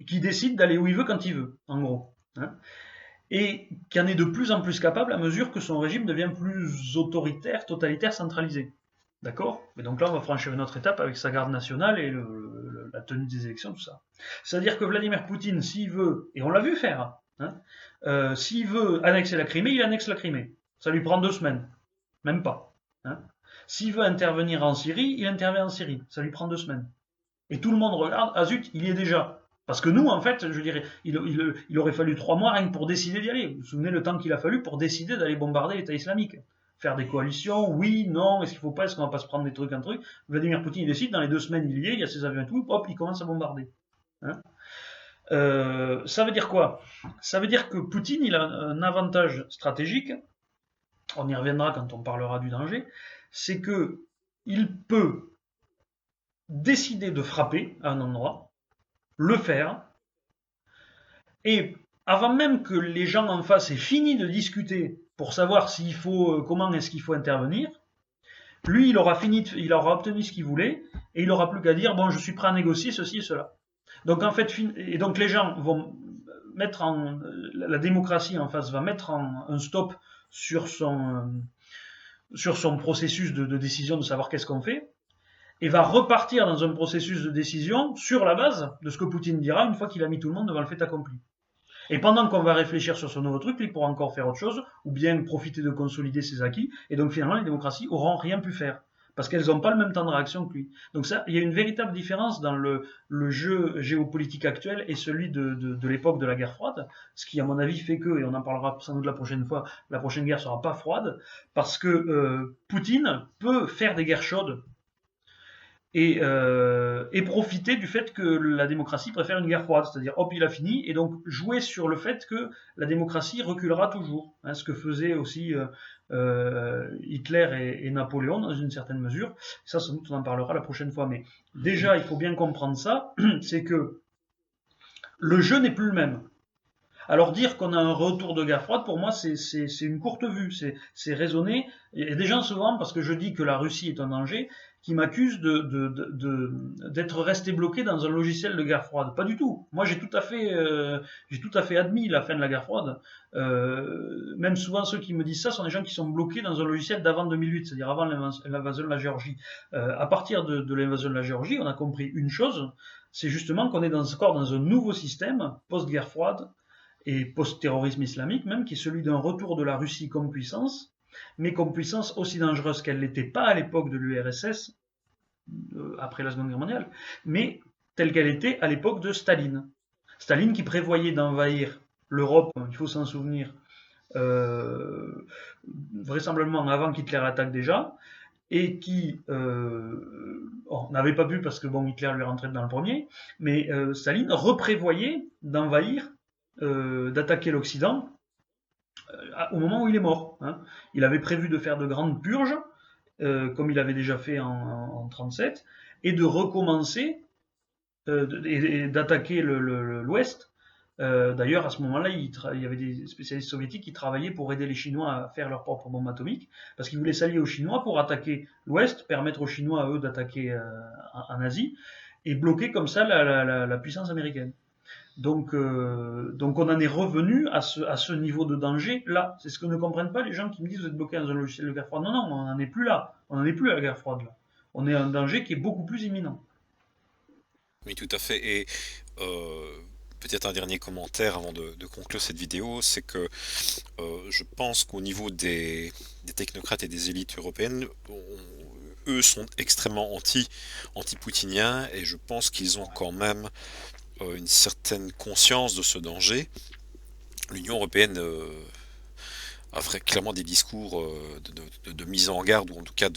qui décide d'aller où il veut quand il veut, en gros. Et qui en est de plus en plus capable à mesure que son régime devient plus autoritaire, totalitaire, centralisé. D'accord? Et donc là, on va franchir une autre étape avec sa garde nationale et la tenue des élections, tout ça. C'est-à-dire que Vladimir Poutine, s'il veut, et on l'a vu faire, s'il veut annexer la Crimée, il annexe la Crimée. Ça lui prend 2 semaines. Même pas. S'il veut intervenir en Syrie, il intervient en Syrie. Ça lui prend 2 semaines. Et tout le monde regarde, ah zut, il y est déjà. Parce que nous, en fait, je dirais, il aurait fallu 3 mois rien que pour décider d'y aller. Vous vous souvenez le temps qu'il a fallu pour décider d'aller bombarder l'État islamique? Faire des coalitions, oui, non, est-ce qu'il faut pas, est-ce qu'on va pas se prendre des trucs, un truc. Vladimir Poutine, il décide, dans les 2 semaines, il y est, il y a ses avions et tout, hop, il commence à bombarder. Ça veut dire quoi? Ça veut dire que Poutine, il a un avantage stratégique, on y reviendra quand on parlera du danger, c'est que il peut décider de frapper à un endroit, le faire, et avant même que les gens en face aient fini de discuter pour savoir comment est-ce qu'il faut intervenir, lui, il aura obtenu ce qu'il voulait, et il n'aura plus qu'à dire, bon, je suis prêt à négocier ceci et cela. Donc en fait, et donc les gens vont mettre la démocratie en face va mettre un stop sur son processus de décision de savoir qu'est-ce qu'on fait, et va repartir dans un processus de décision sur la base de ce que Poutine dira une fois qu'il a mis tout le monde devant le fait accompli. Et pendant qu'on va réfléchir sur ce nouveau truc, il pourra encore faire autre chose, ou bien profiter de consolider ses acquis, et donc finalement les démocraties auront rien pu faire. Parce qu'elles n'ont pas le même temps de réaction que lui. Donc ça, il y a une véritable différence dans le jeu géopolitique actuel et celui de l'époque de la guerre froide, ce qui à mon avis fait que, et on en parlera sans doute la prochaine fois, la prochaine guerre sera pas froide, parce que Poutine peut faire des guerres chaudes et profiter du fait que la démocratie préfère une guerre froide, c'est-à-dire hop il a fini, et donc jouer sur le fait que la démocratie reculera toujours, hein, ce que faisaient aussi Hitler et Napoléon dans une certaine mesure. Ça sans doute on en parlera la prochaine fois, mais déjà il faut bien comprendre ça, c'est que le jeu n'est plus le même. Alors dire qu'on a un retour de guerre froide, pour moi, c'est une courte vue, c'est raisonné. Il y a des gens souvent, parce que je dis que la Russie est un danger, qui m'accusent d'être resté bloqué dans un logiciel de guerre froide. Pas du tout. Moi, j'ai tout à fait admis la fin de la guerre froide. Même souvent, ceux qui me disent ça sont des gens qui sont bloqués dans un logiciel d'avant 2008, c'est-à-dire avant l'invasion de la Géorgie. À partir de l'invasion de la Géorgie, on a compris une chose, c'est justement qu'on est encore dans un nouveau système, post-guerre froide, et post-terrorisme islamique même, qui est celui d'un retour de la Russie comme puissance, mais comme puissance aussi dangereuse qu'elle n'était pas à l'époque de l'URSS, après la Seconde Guerre mondiale, mais telle qu'elle était à l'époque de Staline. Staline qui prévoyait d'envahir l'Europe, il faut s'en souvenir, vraisemblablement avant qu'Hitler attaque déjà, et qui n'avait pas pu parce que bon, Hitler lui rentrait dans le premier, mais Staline reprévoyait d'envahir, d'attaquer l'Occident au moment où il est mort. Hein. Il avait prévu de faire de grandes purges, comme il avait déjà fait en 1937, et de recommencer et d'attaquer l'Ouest. D'ailleurs, à ce moment-là, il y avait des spécialistes soviétiques qui travaillaient pour aider les Chinois à faire leur propre bombe atomique, parce qu'ils voulaient s'allier aux Chinois pour attaquer l'Ouest, permettre aux Chinois, à eux, d'attaquer en Asie, et bloquer comme ça la puissance américaine. Donc on en est revenu à ce niveau de danger là. C'est ce que ne comprennent pas les gens qui me disent vous êtes bloqué dans un logiciel de guerre froide. Non, on n'en est plus là. On n'en est plus à la guerre froide là. On est à un danger qui est beaucoup plus imminent. Oui, tout à fait. Et peut-être un dernier commentaire avant de conclure cette vidéo, c'est que je pense qu'au niveau des technocrates et des élites européennes, eux sont extrêmement anti-poutiniens et je pense qu'ils ont quand même une certaine conscience de ce danger. L'Union européenne a clairement des discours de mise en garde, ou en tout cas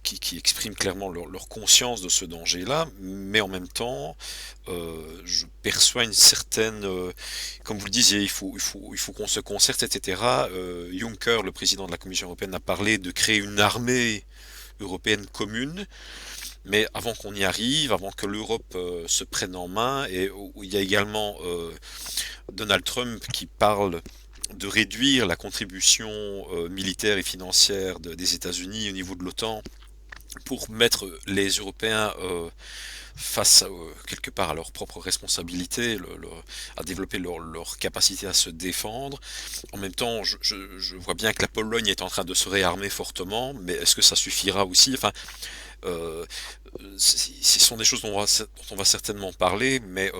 qui expriment clairement leur conscience de ce danger-là, mais en même temps, je perçois une certaine, comme vous le disiez, il faut qu'on se concerte, etc. Juncker, le président de la Commission européenne, a parlé de créer une armée européenne commune. Mais avant qu'on y arrive, avant que l'Europe se prenne en main, et où il y a également Donald Trump qui parle de réduire la contribution militaire et financière des États-Unis au niveau de l'OTAN pour mettre les Européens face quelque part à leurs propres responsabilités, à développer leur capacité à se défendre. En même temps, je vois bien que la Pologne est en train de se réarmer fortement, mais est-ce que ça suffira aussi? Enfin, euh, ce sont des choses dont on va certainement parler, mais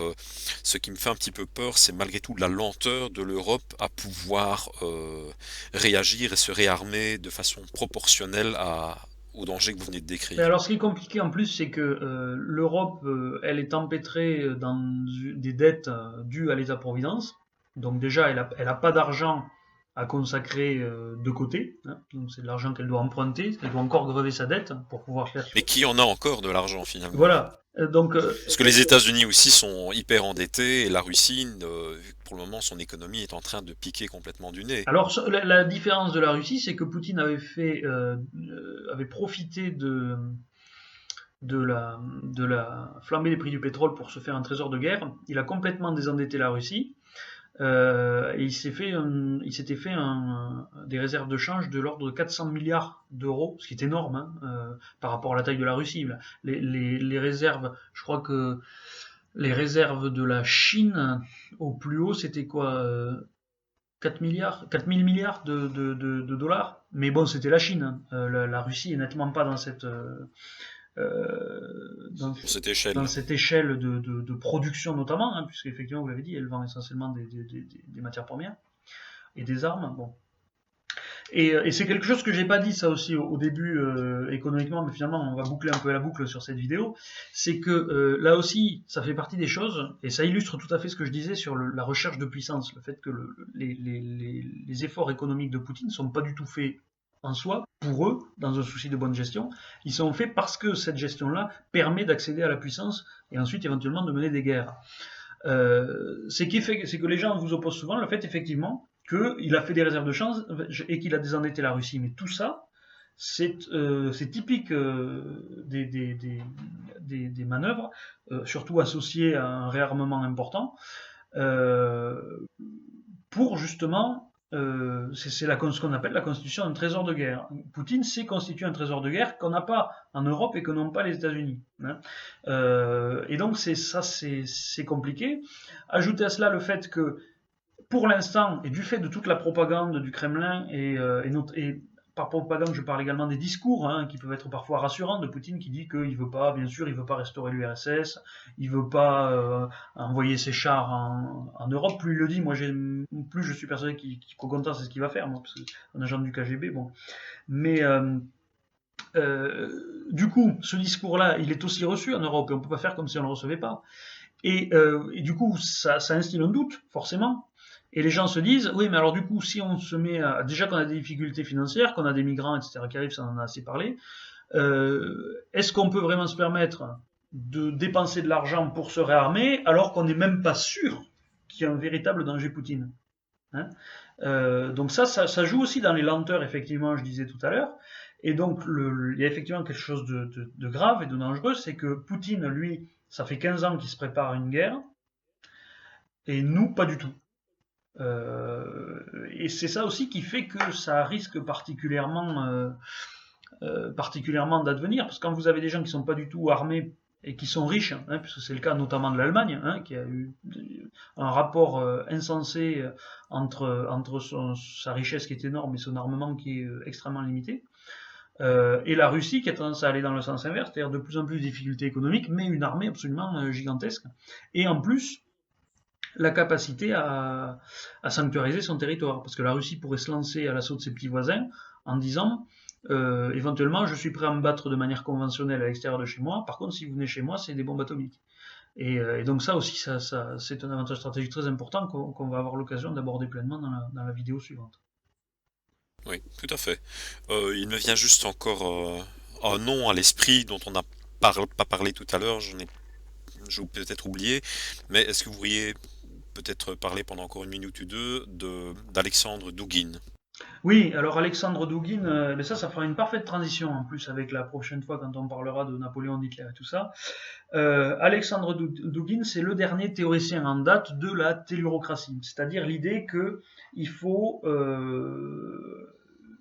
ce qui me fait un petit peu peur, c'est malgré tout la lenteur de l'Europe à pouvoir réagir et se réarmer de façon proportionnelle au danger que vous venez de Mais décrire. alors, ce qui est compliqué en plus, c'est que l'Europe, elle est empêtrée dans des dettes dues à l'État-providence. Donc déjà, elle a pas d'argent à consacrer de côté. Hein. Donc c'est de l'argent qu'elle doit emprunter. Elle doit encore grever sa dette pour pouvoir faire. Mais qui en a encore de l'argent finalement? Voilà. Donc, Parce que les États-Unis aussi sont hyper endettés et la Russie, pour le moment, son économie est en train de piquer complètement du nez. alors la différence de la Russie, c'est que Poutine avait profité de la flambée des prix du pétrole pour se faire un trésor de guerre. Il a complètement désendetté la Russie et il s'était fait des réserves de change de l'ordre de 400 milliards d'euros, ce qui est énorme hein, par rapport à la taille de la Russie. Les réserves, je crois que les réserves de la Chine au plus haut, c'était quoi 4 milliards, 4000 milliards de dollars. Mais bon, c'était la Chine. Hein. La Russie est nettement pas dans, Pour cette échelle. dans cette échelle de production notamment, hein, puisque effectivement, vous l'avez dit, elle vend essentiellement des matières premières et des armes. Bon. Et c'est quelque chose que j'ai pas dit ça aussi au début économiquement, mais finalement on va boucler un peu la boucle sur cette vidéo. C'est que là aussi, ça fait partie des choses, et ça illustre tout à fait ce que je disais sur la recherche de puissance, le fait que les efforts économiques de Poutine ne sont pas du tout faits en soi, pour eux, dans un souci de bonne gestion, ils sont faits parce que cette gestion-là permet d'accéder à la puissance et ensuite éventuellement de mener des guerres. C'est que les gens vous opposent souvent le fait effectivement qu'il a fait des réserves de change et qu'il a désendetté la Russie. Mais tout ça, c'est typique des manœuvres, surtout associées à un réarmement important, euh, pour justement, c'est ce qu'on appelle la constitution d'un trésor de guerre. Poutine sait constituer un trésor de guerre qu'on n'a pas en Europe et que n'ont pas les États-Unis. Hein. Et donc c'est compliqué. Ajoutez à cela le fait que pour l'instant, et du fait de toute la propagande du Kremlin, et par propagande, je parle également des discours hein, qui peuvent être parfois rassurants de Poutine qui dit qu'il veut pas, bien sûr, il veut pas restaurer l'URSS, il veut pas envoyer ses chars en Europe. Plus il le dit, plus je suis persuadé qu'au contraire c'est ce qu'il va faire, moi, parce que un agent du KGB, bon. Mais du coup, ce discours-là, il est aussi reçu en Europe et on peut pas faire comme si on le recevait pas. Et du coup, ça instille un doute, forcément. Et les gens se disent, oui, mais alors du coup, si on se met à... Déjà qu'on a des difficultés financières, qu'on a des migrants, etc., qui arrivent, ça en a assez parlé, est-ce qu'on peut vraiment se permettre de dépenser de l'argent pour se réarmer alors qu'on n'est même pas sûr qu'il y a un véritable danger Poutine hein donc ça joue aussi dans les lenteurs, effectivement, je disais tout à l'heure. Et donc, il y a effectivement quelque chose de grave et de dangereux, c'est que Poutine, lui, ça fait 15 ans qu'il se prépare à une guerre, et nous, pas du tout. Et c'est ça aussi qui fait que ça risque particulièrement d'advenir, parce que quand vous avez des gens qui sont pas du tout armés et qui sont riches, hein, puisque c'est le cas notamment de l'Allemagne, hein, qui a eu un rapport insensé entre sa richesse qui est énorme et son armement qui est extrêmement limité, et la Russie qui a tendance à aller dans le sens inverse, c'est-à-dire de plus en plus de difficultés économiques, mais une armée absolument gigantesque. Et en plus, la capacité à sanctuariser son territoire. Parce que la Russie pourrait se lancer à l'assaut de ses petits voisins en disant éventuellement, je suis prêt à me battre de manière conventionnelle à l'extérieur de chez moi. Par contre, si vous venez chez moi, c'est des bombes atomiques. Et donc ça aussi, c'est un avantage stratégique très important qu'on va avoir l'occasion d'aborder pleinement dans la vidéo suivante. Oui, tout à fait. Il me vient juste encore un nom à l'esprit dont on n'a pas parlé tout à l'heure, j'ai peut-être oublié, mais est-ce que vous pourriez peut-être parler pendant encore une minute ou deux d'Alexandre Douguin? Oui, alors Alexandre Douguin, mais ça fera une parfaite transition en plus avec la prochaine fois quand on parlera de Napoléon, Hitler et tout ça. Alexandre Douguin, c'est le dernier théoricien en date de la tellurocratie, c'est-à-dire l'idée qu'il faut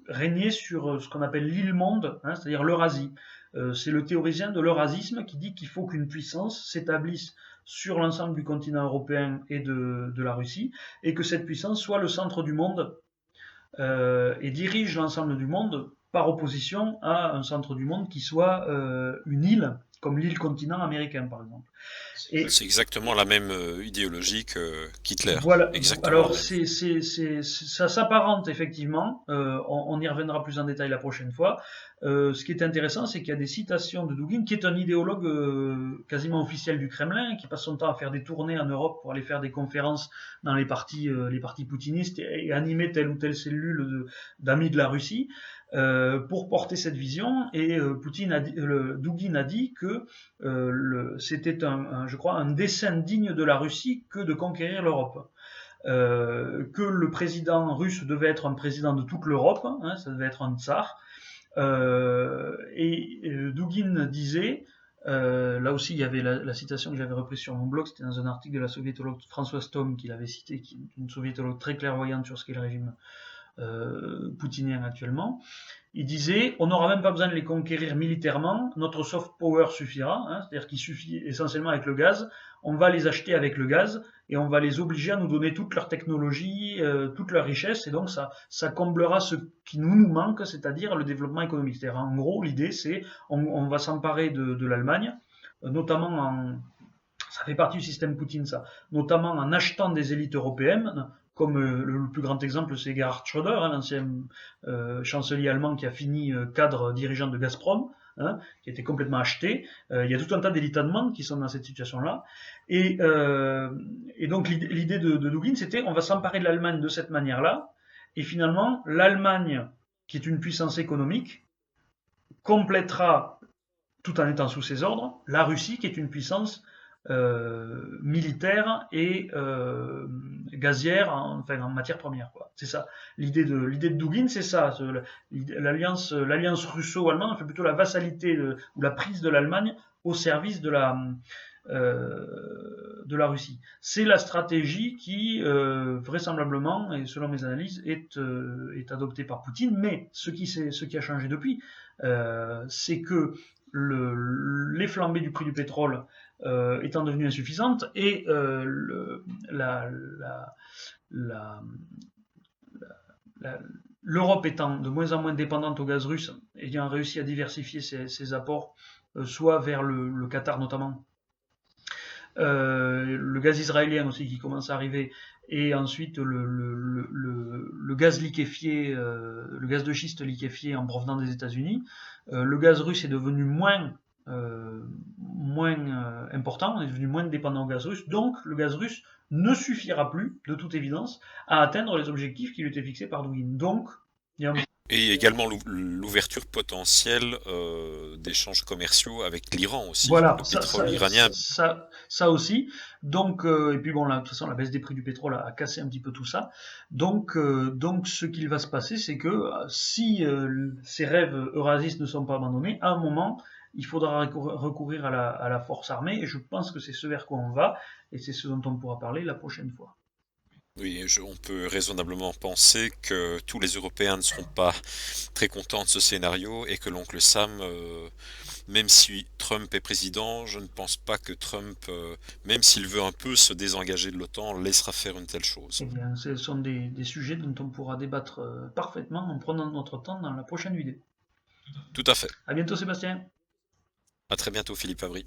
régner sur ce qu'on appelle l'île-monde, hein, c'est-à-dire l'Eurasie. C'est le théoricien de l'eurasisme qui dit qu'il faut qu'une puissance s'établisse sur l'ensemble du continent européen et de la Russie, et que cette puissance soit le centre du monde et dirige l'ensemble du monde par opposition à un centre du monde qui soit une île, comme l'île continent américain par exemple. Et C'est exactement la même idéologie qu'Hitler. voilà, Exactement la alors même. ça s'apparente effectivement, on y reviendra plus en détail la prochaine fois. Ce qui est intéressant, c'est qu'il y a des citations de Douguin, qui est un idéologue quasiment officiel du Kremlin, qui passe son temps à faire des tournées en Europe pour aller faire des conférences dans les partis poutinistes et animer telle ou telle cellule d'amis de la Russie, pour porter cette vision. Et Douguin a dit que c'était je crois, un dessein digne de la Russie que de conquérir l'Europe. Que le président russe devait être un président de toute l'Europe, hein, ça devait être un tsar. Douguin disait, là aussi il y avait la citation que j'avais reprise sur mon blog, c'était dans un article de la soviétologue Françoise Thom qu'il avait cité, qui est une soviétologue très clairvoyante sur ce qu'est le régime poutinien actuellement. Il disait, on n'aura même pas besoin de les conquérir militairement, notre soft power suffira, hein, c'est-à-dire qu'il suffit essentiellement avec le gaz, on va les acheter avec le gaz et on va les obliger à nous donner toute leur technologie, toute leur richesse, et donc ça comblera ce qui nous manque, c'est-à-dire le développement économique. C'est-à-dire, en gros, l'idée c'est on va s'emparer de l'Allemagne, notamment ça fait partie du système Poutine, ça, notamment en achetant des élites européennes, comme le plus grand exemple, c'est Gerhard Schröder, hein, l'ancien chancelier allemand qui a fini cadre dirigeant de Gazprom, hein, qui a été complètement acheté. Il y a tout un tas d'élites allemandes qui sont dans cette situation-là. Et donc l'idée de Dugin, c'était on va s'emparer de l'Allemagne de cette manière-là, et finalement, l'Allemagne, qui est une puissance économique, complétera, tout en étant sous ses ordres, la Russie, qui est une puissance militaire et gazière, enfin en matière première, quoi. C'est ça. L'idée de Dugin, c'est ça. L'alliance russo-allemande, enfin plutôt la vassalité ou la prise de l'Allemagne au service de la Russie. C'est la stratégie qui, vraisemblablement, et selon mes analyses, est adoptée par Poutine. Mais ce qui a changé depuis, c'est que les flambées du prix du pétrole étant devenues insuffisantes et l'Europe étant de moins en moins dépendante au gaz russe, ayant réussi à diversifier ses apports, soit vers le Qatar notamment, le gaz israélien aussi qui commence à arriver, et ensuite le gaz liquéfié, le gaz de schiste liquéfié en provenant des États-Unis. Le gaz russe est devenu moins important, on est devenu moins dépendant au gaz russe, donc le gaz russe ne suffira plus, de toute évidence, à atteindre les objectifs qui lui étaient fixés par Dugin. Donc, il y a un... Et également l'ouverture potentielle d'échanges commerciaux avec l'Iran aussi. Voilà, le pétrole iranien. ça aussi. Donc, et puis bon, là, de toute façon, la baisse des prix du pétrole a cassé un petit peu tout ça. Donc ce qu'il va se passer, c'est que si ces rêves eurasistes ne sont pas abandonnés, à un moment, il faudra recourir à la force armée, et je pense que c'est ce vers quoi on va, et c'est ce dont on pourra parler la prochaine fois. Oui, on peut raisonnablement penser que tous les Européens ne seront pas très contents de ce scénario et que l'oncle Sam, même si Trump est président, je ne pense pas que Trump, même s'il veut un peu se désengager de l'OTAN, laissera faire une telle chose. Eh bien, ce sont des sujets dont on pourra débattre parfaitement en prenant notre temps dans la prochaine vidéo. Tout à fait. À bientôt, Sébastien. À très bientôt, Philippe Favry.